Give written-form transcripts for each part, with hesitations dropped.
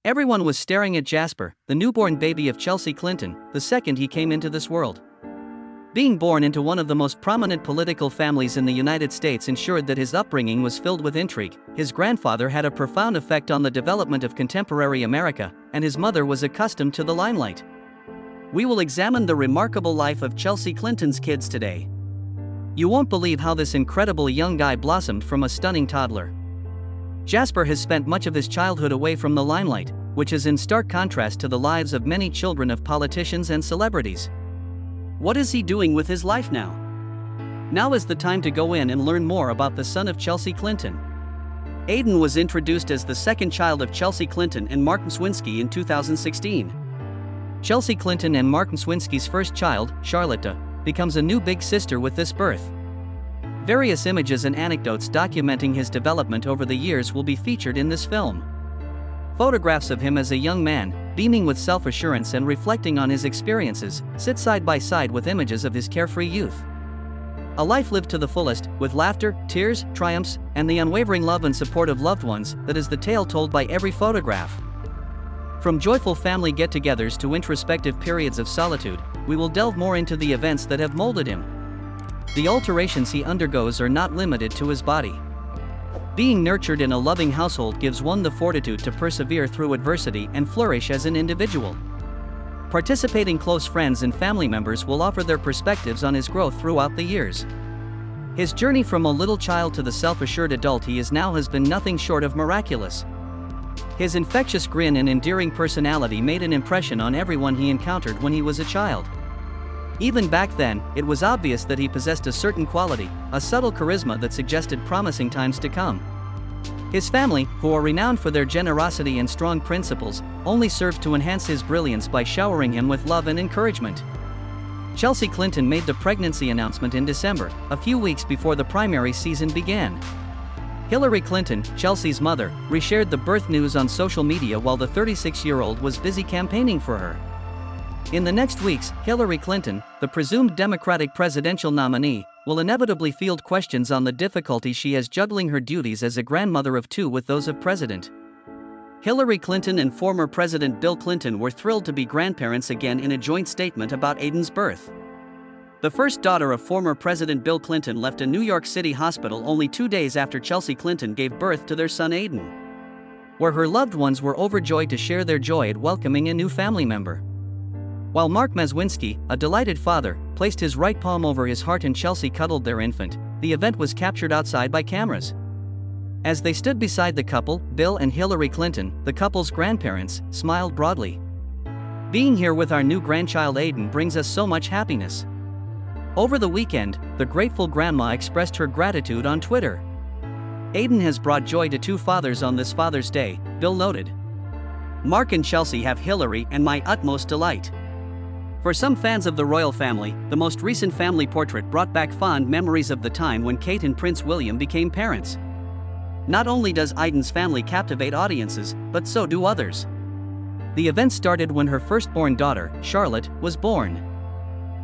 Everyone was staring at Jasper, the newborn baby of Chelsea Clinton, the second he came into this world. Being born into one of the most prominent political families in the United States ensured that his upbringing was filled with intrigue. His grandfather had a profound effect on the development of contemporary America, and his mother was accustomed to the limelight. We will examine the remarkable life of Chelsea Clinton's kids today. You won't believe how this incredible young guy blossomed from a stunning toddler. Jasper has spent much of his childhood away from the limelight, which is in stark contrast to the lives of many children of politicians and celebrities. What is he doing with his life now? Now is the time to go in and learn more about the son of Chelsea Clinton. Aiden was introduced as the second child of Chelsea Clinton and Mark Mswinski in 2016. Chelsea Clinton and Mark Mswinski's first child, Charlotte, becomes a new big sister with this birth. Various images and anecdotes documenting his development over the years will be featured in this film. Photographs of him as a young man, beaming with self-assurance and reflecting on his experiences, sit side by side with images of his carefree youth. A life lived to the fullest, with laughter, tears, triumphs, and the unwavering love and support of loved ones, that is the tale told by every photograph. From joyful family get-togethers to introspective periods of solitude, we will delve more into the events that have molded him. The alterations he undergoes are not limited to his body. Being nurtured in a loving household gives one the fortitude to persevere through adversity and flourish as an individual. Participating close friends and family members will offer their perspectives on his growth throughout the years. His journey from a little child to the self-assured adult he is now has been nothing short of miraculous. His infectious grin and endearing personality made an impression on everyone he encountered when he was a child. Even back then, it was obvious that he possessed a certain quality, a subtle charisma that suggested promising times to come. His family, who are renowned for their generosity and strong principles, only served to enhance his brilliance by showering him with love and encouragement. Chelsea Clinton made the pregnancy announcement in December, a few weeks before the primary season began. Hillary Clinton, Chelsea's mother, reshared the birth news on social media while the 36-year-old was busy campaigning for her. In the next weeks, Hillary Clinton, the presumed Democratic presidential nominee, will inevitably field questions on the difficulty she has juggling her duties as a grandmother of two with those of President. Hillary Clinton and former President Bill Clinton were thrilled to be grandparents again in a joint statement about Aiden's birth. The first daughter of former President Bill Clinton left a New York City hospital only 2 days after Chelsea Clinton gave birth to their son Aiden, where her loved ones were overjoyed to share their joy at welcoming a new family member. While Mark Mswinski, a delighted father, placed his right palm over his heart and Chelsea cuddled their infant, the event was captured outside by cameras. As they stood beside the couple, Bill and Hillary Clinton, the couple's grandparents, smiled broadly. "Being here with our new grandchild Aiden brings us so much happiness." Over the weekend, the grateful grandma expressed her gratitude on Twitter. "Aiden has brought joy to two fathers on this Father's Day," Bill noted. "Mark and Chelsea have Hillary and my utmost delight." For some fans of the royal family, the most recent family portrait brought back fond memories of the time when Kate and Prince William became parents. Not only does Aiden's family captivate audiences, but so do others. The event started when her firstborn daughter, Charlotte, was born.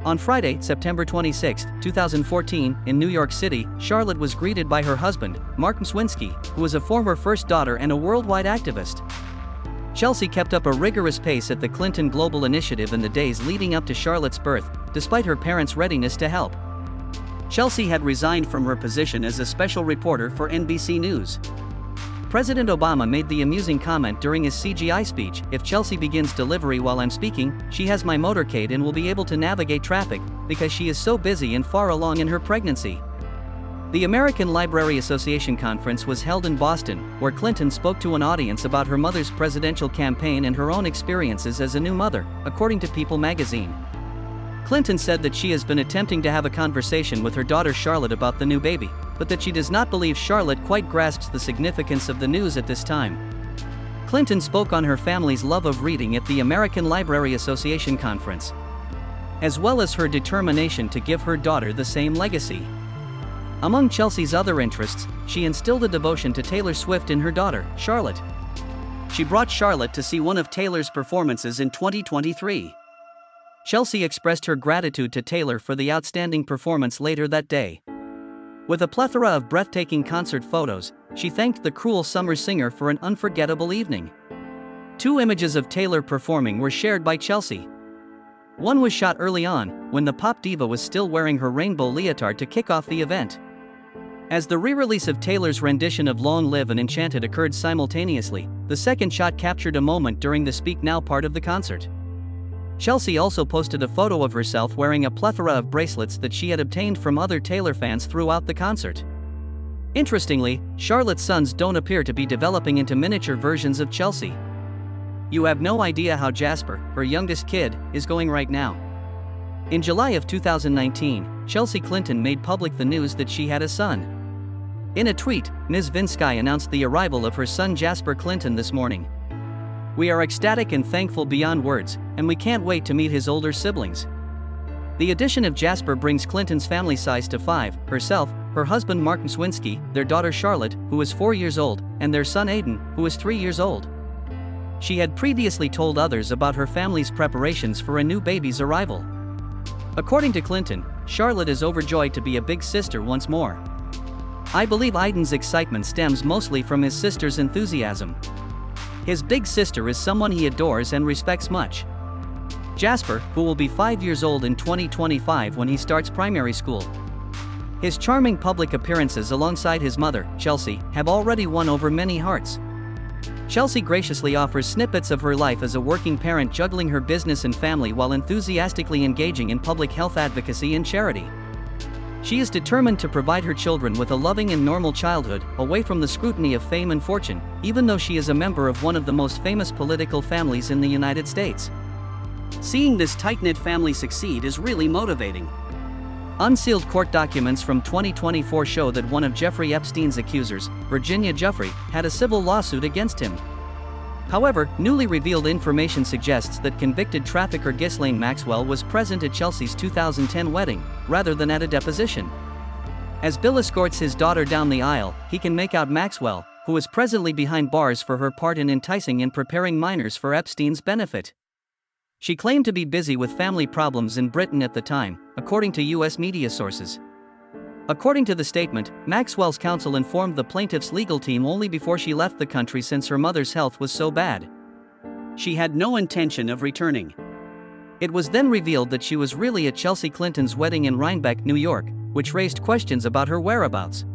On Friday, September 26, 2014, in New York City, Charlotte was greeted by her husband, Mark Mswinski, who is a former first daughter and a worldwide activist. Chelsea kept up a rigorous pace at the Clinton Global Initiative in the days leading up to Charlotte's birth, despite her parents' readiness to help. Chelsea had resigned from her position as a special reporter for NBC News. President Obama made the amusing comment during his CGI speech, "If Chelsea begins delivery while I'm speaking, she has my motorcade and will be able to navigate traffic, because she is so busy and far along in her pregnancy." The American Library Association conference was held in Boston, where Clinton spoke to an audience about her mother's presidential campaign and her own experiences as a new mother, according to People magazine. Clinton said that she has been attempting to have a conversation with her daughter Charlotte about the new baby, but that she does not believe Charlotte quite grasps the significance of the news at this time. Clinton spoke on her family's love of reading at the American Library Association conference, as well as her determination to give her daughter the same legacy. Among Chelsea's other interests, she instilled a devotion to Taylor Swift in her daughter, Charlotte. She brought Charlotte to see one of Taylor's performances in 2023. Chelsea expressed her gratitude to Taylor for the outstanding performance later that day. With a plethora of breathtaking concert photos, she thanked the cruel summer singer for an unforgettable evening. Two images of Taylor performing were shared by Chelsea. One was shot early on, when the pop diva was still wearing her rainbow leotard to kick off the event. As the re-release of Taylor's rendition of Long Live and Enchanted occurred simultaneously, the second shot captured a moment during the Speak Now part of the concert. Chelsea also posted a photo of herself wearing a plethora of bracelets that she had obtained from other Taylor fans throughout the concert. Interestingly, Charlotte's sons don't appear to be developing into miniature versions of Chelsea. You have no idea how Jasper, her youngest kid, is going right now. In July of 2019, Chelsea Clinton made public the news that she had a son. In a tweet, Ms. Vinsky announced the arrival of her son Jasper Clinton this morning. "We are ecstatic and thankful beyond words, and we can't wait to meet his older siblings." The addition of Jasper brings Clinton's family size to 5, herself, her husband Mark Mswinski, their daughter Charlotte, who is 4 years old, and their son Aiden, who is 3 years old. She had previously told others about her family's preparations for a new baby's arrival. According to Clinton, Charlotte is overjoyed to be a big sister once more. "I believe Aiden's excitement stems mostly from his sister's enthusiasm. His big sister is someone he adores and respects much." Jasper, who will be 5 years old in 2025 when he starts primary school. His charming public appearances alongside his mother, Chelsea, have already won over many hearts. Chelsea graciously offers snippets of her life as a working parent, juggling her business and family while enthusiastically engaging in public health advocacy and charity. She is determined to provide her children with a loving and normal childhood, away from the scrutiny of fame and fortune, even though she is a member of one of the most famous political families in the United States. Seeing this tight-knit family succeed is really motivating. Unsealed court documents from 2024 show that one of Jeffrey Epstein's accusers, Virginia Giuffre, had a civil lawsuit against him. However, newly revealed information suggests that convicted trafficker Ghislaine Maxwell was present at Chelsea's 2010 wedding, rather than at a deposition. As Bill escorts his daughter down the aisle, he can make out Maxwell, who is presently behind bars for her part in enticing and preparing minors for Epstein's benefit. She claimed to be busy with family problems in Britain at the time, according to U.S. media sources. According to the statement, Maxwell's counsel informed the plaintiff's legal team only before she left the country since her mother's health was so bad. She had no intention of returning. It was then revealed that she was really at Chelsea Clinton's wedding in Rhinebeck, New York, which raised questions about her whereabouts.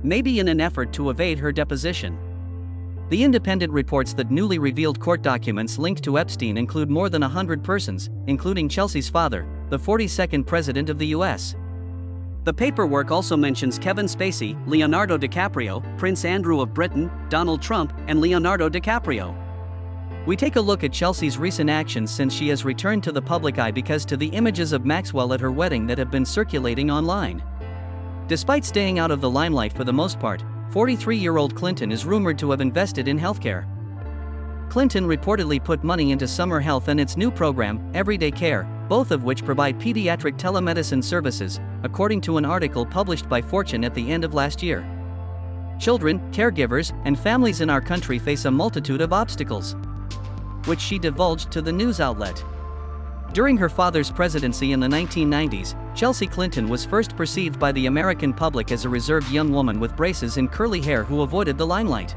Maybe in an effort to evade her deposition. The Independent reports that newly revealed court documents linked to Epstein include more than 100 persons, including Chelsea's father, the 42nd president of the U.S. The paperwork also mentions Kevin Spacey, Leonardo DiCaprio, Prince Andrew of Britain, Donald Trump, and Leonardo DiCaprio. We take a look at Chelsea's recent actions since she has returned to the public eye because to the images of Maxwell at her wedding that have been circulating online. Despite staying out of the limelight for the most part, 43-year-old Clinton is rumored to have invested in healthcare. Clinton reportedly put money into Summer Health and its new program, Everyday Care, both of which provide pediatric telemedicine services, according to an article published by Fortune at the end of last year. Children, caregivers, and families in our country face a multitude of obstacles, which she divulged to the news outlet. During her father's presidency in the 1990s, Chelsea Clinton was first perceived by the American public as a reserved young woman with braces and curly hair who avoided the limelight.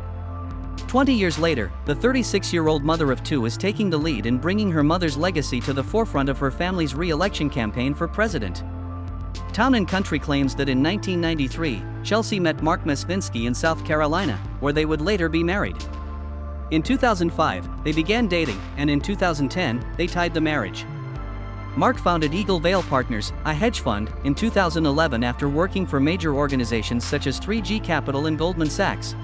20 years later, the 36-year-old mother of two is taking the lead in bringing her mother's legacy to the forefront of her family's re-election campaign for president. Town & Country claims that in 1993, Chelsea met Mark Mswinski in South Carolina, where they would later be married. In 2005, they began dating, and in 2010, they tied the marriage. Mark founded Eagle Vale Partners, a hedge fund, in 2011 after working for major organizations such as 3G Capital and Goldman Sachs.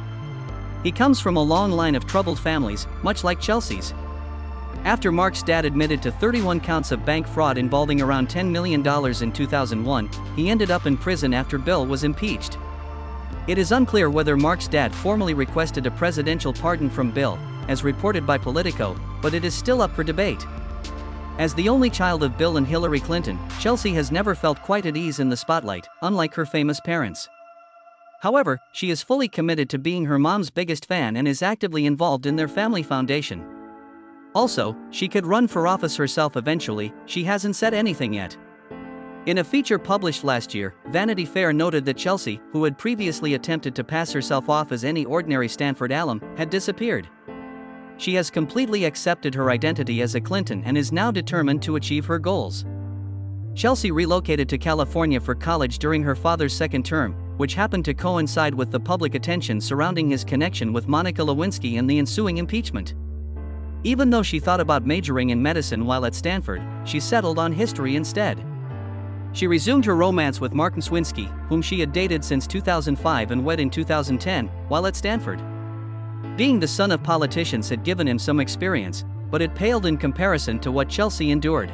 He comes from a long line of troubled families, much like Chelsea's. After Mark's dad admitted to 31 counts of bank fraud involving around $10 million in 2001, he ended up in prison after Bill was impeached. It is unclear whether Mark's dad formally requested a presidential pardon from Bill, as reported by Politico, but it is still up for debate. As the only child of Bill and Hillary Clinton, Chelsea has never felt quite at ease in the spotlight, unlike her famous parents. However, she is fully committed to being her mom's biggest fan and is actively involved in their family foundation. Also, she could run for office herself eventually, she hasn't said anything yet. In a feature published last year, Vanity Fair noted that Chelsea, who had previously attempted to pass herself off as any ordinary Stanford alum, had disappeared. She has completely accepted her identity as a Clinton and is now determined to achieve her goals. Chelsea relocated to California for college during her father's second term, which happened to coincide with the public attention surrounding his connection with Monica Lewinsky and the ensuing impeachment. Even though she thought about majoring in medicine while at Stanford, she settled on history instead. She resumed her romance with Martin Lewinsky, whom she had dated since 2005 and wed in 2010, while at Stanford. Being the son of politicians had given him some experience, but it paled in comparison to what Chelsea endured.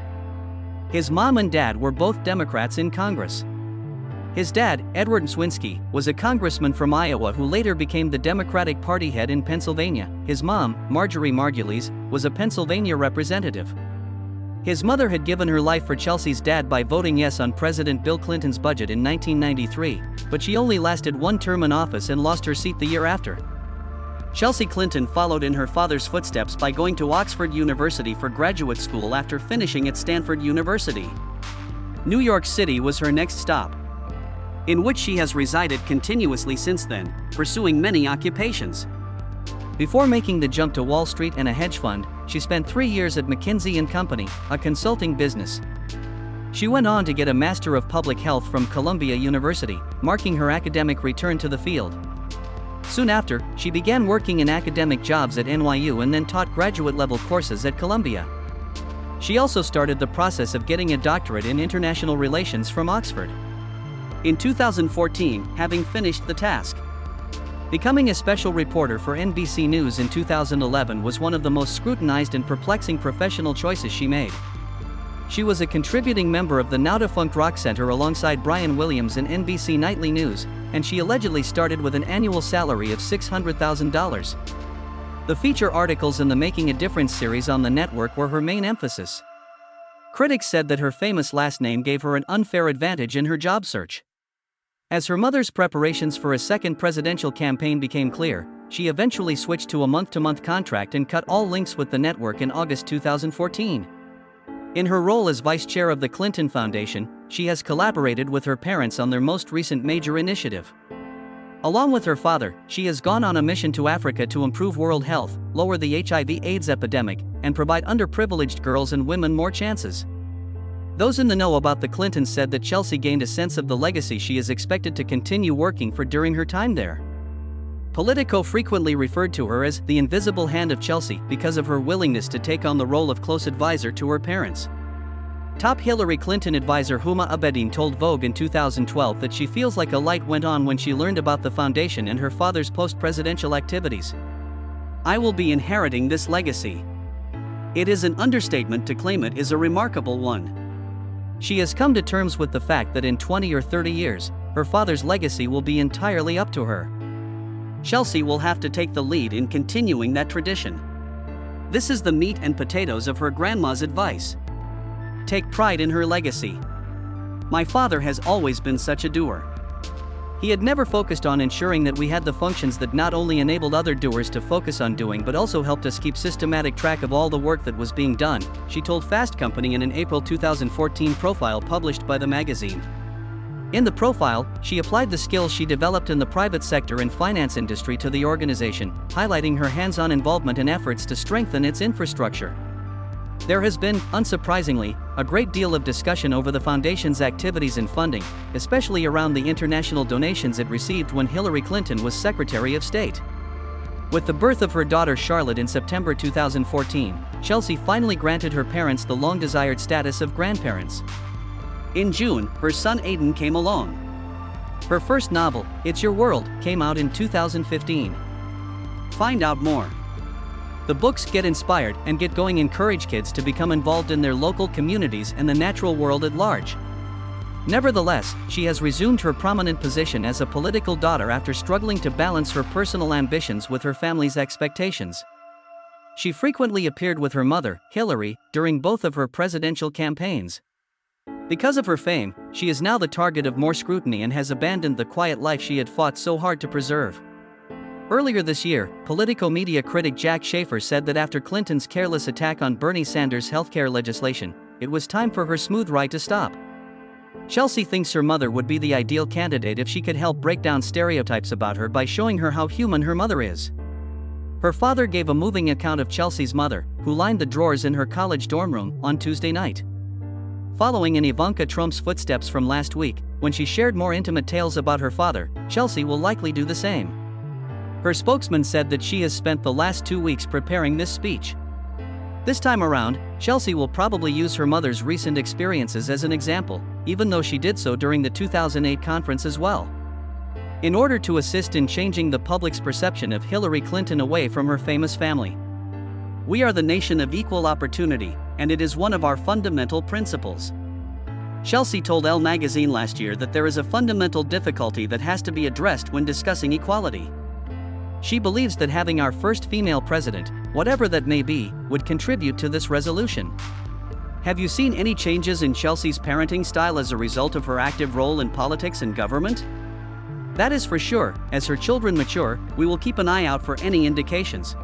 His mom and dad were both Democrats in Congress. His dad, Edward Lewinsky, was a congressman from Iowa who later became the Democratic Party head in Pennsylvania. His mom, Marjorie Margulies, was a Pennsylvania representative. His mother had given her life for Chelsea's dad by voting yes on President Bill Clinton's budget in 1993, but she only lasted one term in office and lost her seat the year after. Chelsea Clinton followed in her father's footsteps by going to Oxford University for graduate school after finishing at Stanford University. New York City was her next stop, in which she has resided continuously since then, pursuing many occupations. Before making the jump to Wall Street and a hedge fund, she spent 3 years at McKinsey & Company, a consulting business. She went on to get a Master of Public Health from Columbia University, marking her academic return to the field. Soon after, she began working in academic jobs at NYU and then taught graduate-level courses at Columbia. She also started the process of getting a doctorate in international relations from Oxford. In 2014, having finished the task, becoming a special reporter for NBC News in 2011 was one of the most scrutinized and perplexing professional choices she made. She was a contributing member of the now-defunct Rock Center alongside Brian Williams in NBC Nightly News, and she allegedly started with an annual salary of $600,000. The feature articles in the Making a Difference series on the network were her main emphasis. Critics said that her famous last name gave her an unfair advantage in her job search. As her mother's preparations for a second presidential campaign became clear, she eventually switched to a month-to-month contract and cut all links with the network in August 2014. In her role as vice chair of the Clinton Foundation, she has collaborated with her parents on their most recent major initiative. Along with her father, she has gone on a mission to Africa to improve world health, lower the HIV/AIDS epidemic, and provide underprivileged girls and women more chances. Those in the know about the Clintons said that Chelsea gained a sense of the legacy she is expected to continue working for during her time there. Politico frequently referred to her as the invisible hand of Chelsea because of her willingness to take on the role of close advisor to her parents. Top Hillary Clinton advisor Huma Abedin told Vogue in 2012 that she feels like a light went on when she learned about the foundation and her father's post-presidential activities. "I will be inheriting this legacy. It is an understatement to claim it is a remarkable one." She has come to terms with the fact that in 20 or 30 years, her father's legacy will be entirely up to her. Chelsea will have to take the lead in continuing that tradition. This is the meat and potatoes of her grandma's advice. Take pride in her legacy. "My father has always been such a doer. He had never focused on ensuring that we had the functions that not only enabled other doers to focus on doing but also helped us keep systematic track of all the work that was being done," she told Fast Company in an April 2014 profile published by the magazine. In the profile, she applied the skills she developed in the private sector and finance industry to the organization, highlighting her hands-on involvement in efforts to strengthen its infrastructure. There has been, unsurprisingly, a great deal of discussion over the foundation's activities and funding, especially around the international donations it received when Hillary Clinton was Secretary of State. With the birth of her daughter Charlotte in September 2014, Chelsea finally granted her parents the long-desired status of grandparents. In June, her son Aiden came along. Her first novel, It's Your World, came out in 2015. Find out more. The books Get Inspired and Get Going encourage kids to become involved in their local communities and the natural world at large. Nevertheless, she has resumed her prominent position as a political daughter after struggling to balance her personal ambitions with her family's expectations. She frequently appeared with her mother, Hillary, during both of her presidential campaigns. Because of her fame, she is now the target of more scrutiny and has abandoned the quiet life she had fought so hard to preserve. Earlier this year, Politico media critic Jack Schaefer said that after Clinton's careless attack on Bernie Sanders' healthcare legislation, it was time for her smooth ride to stop. Chelsea thinks her mother would be the ideal candidate if she could help break down stereotypes about her by showing her how human her mother is. Her father gave a moving account of Chelsea's mother, who lined the drawers in her college dorm room on Tuesday night. Following in Ivanka Trump's footsteps from last week, when she shared more intimate tales about her father, Chelsea will likely do the same. Her spokesman said that she has spent the last 2 weeks preparing this speech. This time around, Chelsea will probably use her mother's recent experiences as an example, even though she did so during the 2008 conference as well. In order to assist in changing the public's perception of Hillary Clinton away from her famous family. We are the nation of equal opportunity, and it is one of our fundamental principles. Chelsea told Elle magazine last year that there is a fundamental difficulty that has to be addressed when discussing equality. She believes that having our first female president, whatever that may be, would contribute to this resolution. Have you seen any changes in Chelsea's parenting style as a result of her active role in politics and government? That is for sure. As her children mature, we will keep an eye out for any indications.